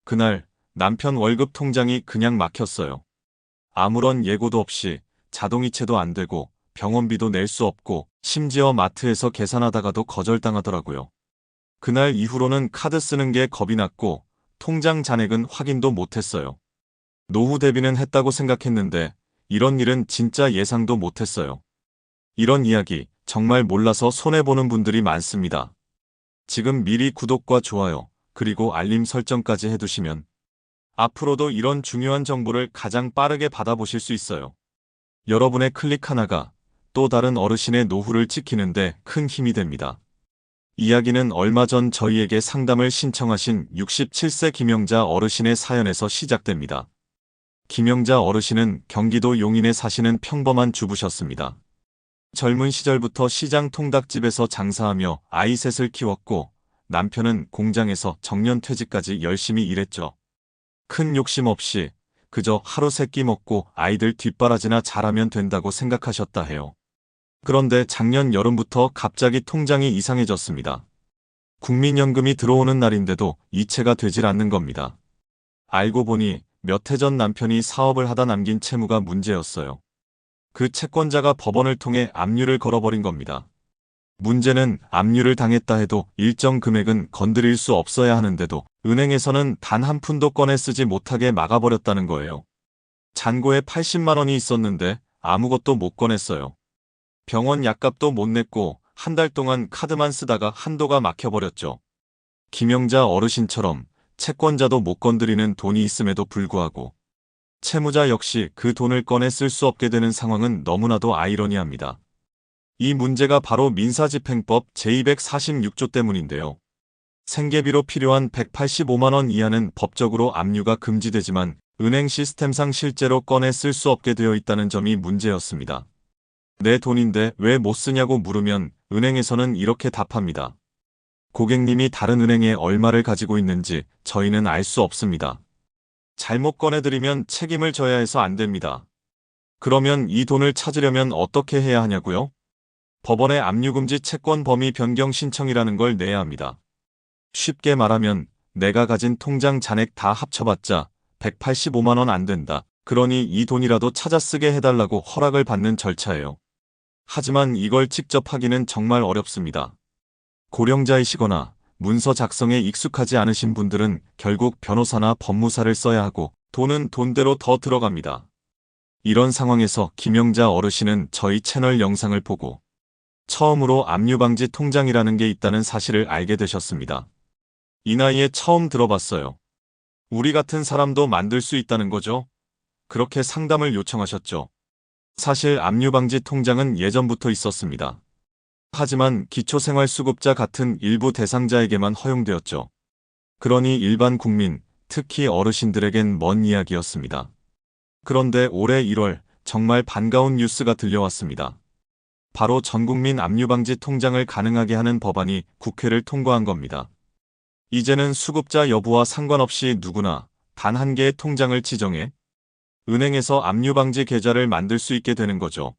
그날 남편 월급 통장이 그냥 막혔어요. 아무런 예고도 없이 자동이체도 안 되고 병원비도 낼 수 없고 심지어 마트에서 계산하다가도 거절당하더라고요. 그날 이후로는 카드 쓰는 게 겁이 났고 통장 잔액은 확인도 못했어요. 노후 대비는 했다고 생각했는데 이런 일은 진짜 예상도 못했어요. 이런 이야기 정말 몰라서 손해보는 분들이 많습니다. 지금 미리 구독과 좋아요, 그리고 알림 설정까지 해두시면 앞으로도 이런 중요한 정보를 가장 빠르게 받아보실 수 있어요. 여러분의 클릭 하나가 또 다른 어르신의 노후를 지키는데 큰 힘이 됩니다. 이야기는 얼마 전 저희에게 상담을 신청하신 67세 김영자 어르신의 사연에서 시작됩니다. 김영자 어르신은 경기도 용인에 사시는 평범한 주부셨습니다. 젊은 시절부터 시장 통닭집에서 장사하며 아이 셋을 키웠고 남편은 공장에서 정년퇴직까지 열심히 일했죠. 큰 욕심 없이 그저 하루 세끼 먹고 아이들 뒷바라지나 잘하면 된다고 생각하셨다 해요. 그런데 작년 여름부터 갑자기 통장이 이상해졌습니다. 국민연금이 들어오는 날인데도 이체가 되질 않는 겁니다. 알고 보니 몇 해 전 남편이 사업을 하다 남긴 채무가 문제였어요. 그 채권자가 법원을 통해 압류를 걸어버린 겁니다. 문제는 압류를 당했다 해도 일정 금액은 건드릴 수 없어야 하는데도 은행에서는 단 한 푼도 꺼내 쓰지 못하게 막아버렸다는 거예요. 잔고에 80만 원이 있었는데 아무것도 못 꺼냈어요. 병원 약값도 못 냈고 한 달 동안 카드만 쓰다가 한도가 막혀버렸죠. 김영자 어르신처럼 채권자도 못 건드리는 돈이 있음에도 불구하고 채무자 역시 그 돈을 꺼내 쓸 수 없게 되는 상황은 너무나도 아이러니합니다. 이 문제가 바로 민사집행법 제246조 때문인데요. 생계비로 필요한 185만 원 이하는 법적으로 압류가 금지되지만 은행 시스템상 실제로 꺼내 쓸 수 없게 되어 있다는 점이 문제였습니다. 내 돈인데 왜 못 쓰냐고 물으면 은행에서는 이렇게 답합니다. 고객님이 다른 은행에 얼마를 가지고 있는지 저희는 알 수 없습니다. 잘못 꺼내드리면 책임을 져야 해서 안 됩니다. 그러면 이 돈을 찾으려면 어떻게 해야 하냐고요? 법원에 압류금지 채권 범위 변경 신청이라는 걸 내야 합니다. 쉽게 말하면 내가 가진 통장 잔액 다 합쳐봤자 185만 원 안 된다. 그러니 이 돈이라도 찾아 쓰게 해달라고 허락을 받는 절차예요. 하지만 이걸 직접 하기는 정말 어렵습니다. 고령자이시거나 문서 작성에 익숙하지 않으신 분들은 결국 변호사나 법무사를 써야 하고 돈은 돈대로 더 들어갑니다. 이런 상황에서 김영자 어르신은 저희 채널 영상을 보고 처음으로 압류방지 통장이라는 게 있다는 사실을 알게 되셨습니다. 이 나이에 처음 들어봤어요. 우리 같은 사람도 만들 수 있다는 거죠? 그렇게 상담을 요청하셨죠. 사실 압류방지 통장은 예전부터 있었습니다. 하지만 기초생활수급자 같은 일부 대상자에게만 허용되었죠. 그러니 일반 국민, 특히 어르신들에겐 먼 이야기였습니다. 그런데 올해 1월 정말 반가운 뉴스가 들려왔습니다. 바로 전국민 압류방지 통장을 가능하게 하는 법안이 국회를 통과한 겁니다. 이제는 수급자 여부와 상관없이 누구나 단 한 개의 통장을 지정해 은행에서 압류방지 계좌를 만들 수 있게 되는 거죠.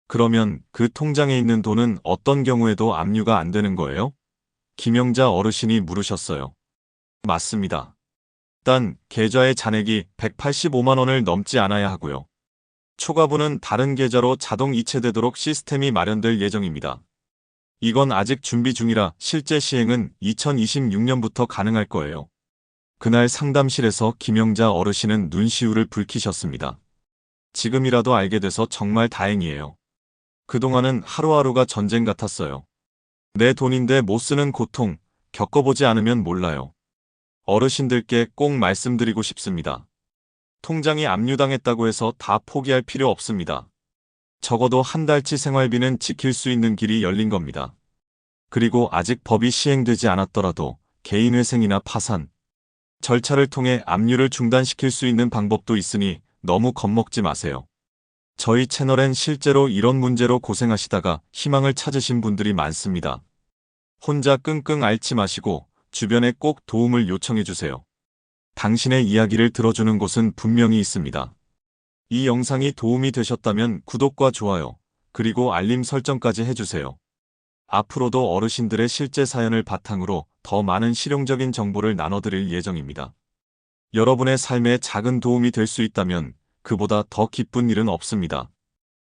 그러면 그 통장에 있는 돈은 어떤 경우에도 압류가 안 되는 거예요? 김영자 어르신이 물으셨어요. 맞습니다. 일단 계좌의 잔액이 185만 원을 넘지 않아야 하고요. 초과분은 다른 계좌로 자동 이체되도록 시스템이 마련될 예정입니다. 이건 아직 준비 중이라 실제 시행은 2026년부터 가능할 거예요. 그날 상담실에서 김영자 어르신은 눈시울을 붉히셨습니다. 지금이라도 알게 돼서 정말 다행이에요. 그동안은 하루하루가 전쟁 같았어요. 내 돈인데 못 쓰는 고통, 겪어보지 않으면 몰라요. 어르신들께 꼭 말씀드리고 싶습니다. 통장이 압류당했다고 해서 다 포기할 필요 없습니다. 적어도 한 달치 생활비는 지킬 수 있는 길이 열린 겁니다. 그리고 아직 법이 시행되지 않았더라도 개인회생이나 파산, 절차를 통해 압류를 중단시킬 수 있는 방법도 있으니 너무 겁먹지 마세요. 저희 채널엔 실제로 이런 문제로 고생하시다가 희망을 찾으신 분들이 많습니다. 혼자 끙끙 앓지 마시고 주변에 꼭 도움을 요청해주세요. 당신의 이야기를 들어주는 곳은 분명히 있습니다. 이 영상이 도움이 되셨다면 구독과 좋아요, 그리고 알림 설정까지 해주세요. 앞으로도 어르신들의 실제 사연을 바탕으로 더 많은 실용적인 정보를 나눠드릴 예정입니다. 여러분의 삶에 작은 도움이 될 수 있다면 그보다 더 기쁜 일은 없습니다.